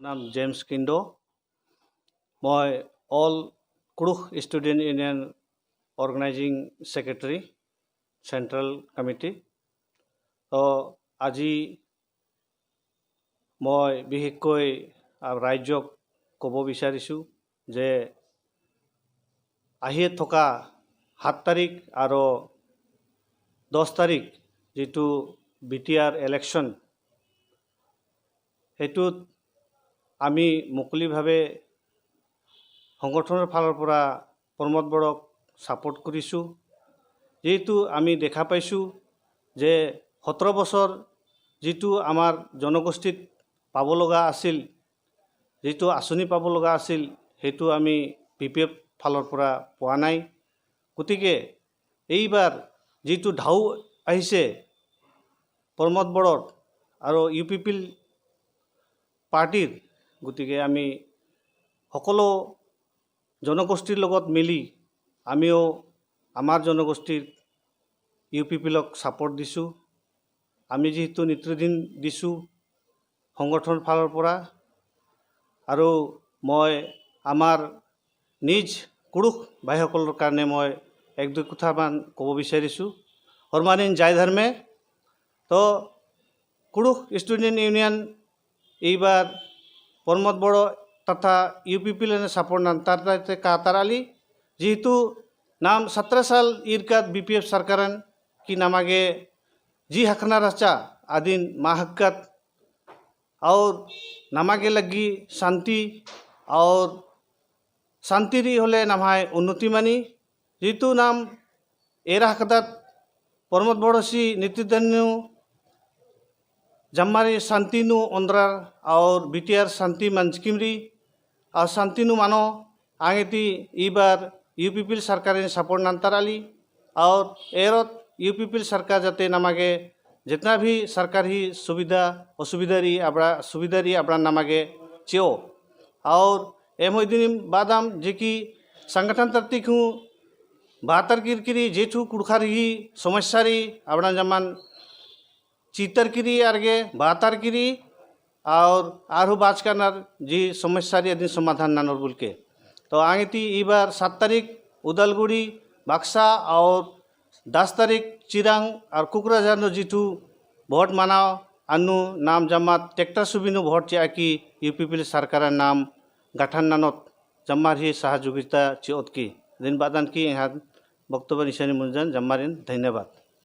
নাম জেমছ কিণ্ডো। মই all Kurukh student union organising secretary central committee. তো আজি মই বিশেষকৈ ৰাজ্যক ক'ব বিচাৰিছোঁ যে আহি থকা 7 তাৰিখ আৰু 10 তাৰিখ যিটো BTR ইলেকশ্যন, সেইটোত আমি মুকলিভাৱে সংগঠনৰ ফালৰ পৰা প্ৰমোদ বড়োক ছাপোৰ্ট কৰিছোঁ। যিহেতু আমি দেখা পাইছোঁ যে 17 বছৰ যিটো আমাৰ জনগোষ্ঠীত পাব লগা আছিল, যিটো আঁচনি পাব লগা আছিল, সেইটো আমি PPF ফালৰ পৰা পোৱা নাই। গতিকে এইবাৰ যিটো ঢাউ আহিছে প্ৰমোদ বড়োৰ আৰু UPPL পাৰ্টিৰ, গতিকে আমি সকলো জনগোষ্ঠীৰ লগত মিলি আমিও আমাৰ জনগোষ্ঠীৰ UPPLক ছাপোৰ্ট দিছোঁ। আমি যিহেতু নেতৃত্ব দিছোঁ সংগঠনৰ ফালৰ পৰা, আৰু মই আমাৰ নিজ কুৰুখ ভাইসকলৰ কাৰণে মই 1-2 কথামান ক'ব বিচাৰিছোঁ। হৰমানিন জয় ধৰ্মে। তো কুৰুখ ষ্টুডেণ্ট ইউনিয়ন এইবাৰ प्रमोद बड़ो तथा UPPL ने सपोर्ट नंतर काताराली जेहेतु नाम 17 साल इरकात BPF सरकारन की नमागे जी हकना रचा आदिन माहक्कत और नमागे लगी शांति और शांति री होले नमाय उन्नति मानी जेहेतु नाम एरा हकदात प्रमोद बड़ो सी नीतिधन्यु जम्मारी शांतिनु अंद्रार और BTR शांति मंचकिमरी और शांतिनु मानो आंगेती इबार UPPL सरकार ने सपोर्ट नंतराली और एरोत UPPL सरकार जाते नमागे जितना भी सरकारी सुविधा असुविधारी abra नमागे चियो और एमोदिन बादाम जेकी संगठन तरती हूँ 72 किरकिरी जेठू कुड़खारी समस्यारी abra जमान चितर किरी आरगे 72 किरी और आरु बाज करना जी समस्या यदि समाधान नानोर बोल के। तो आगे इबार 7 तारीख उदालगुड़ी बाक्सा और 10 तारीख चिरांग और कुकराझार जीतू भोट मानाओ अनु नाम जमात ट्रैक्टर सुबिनु भोट चे की UPPL सरकार नाम गठन नानोत जम्मार ही सहयोगिता चियोत की दिन बादन की यहाँ वक्तव्य निशानी मुंजन जम्मारिन धन्यवाद।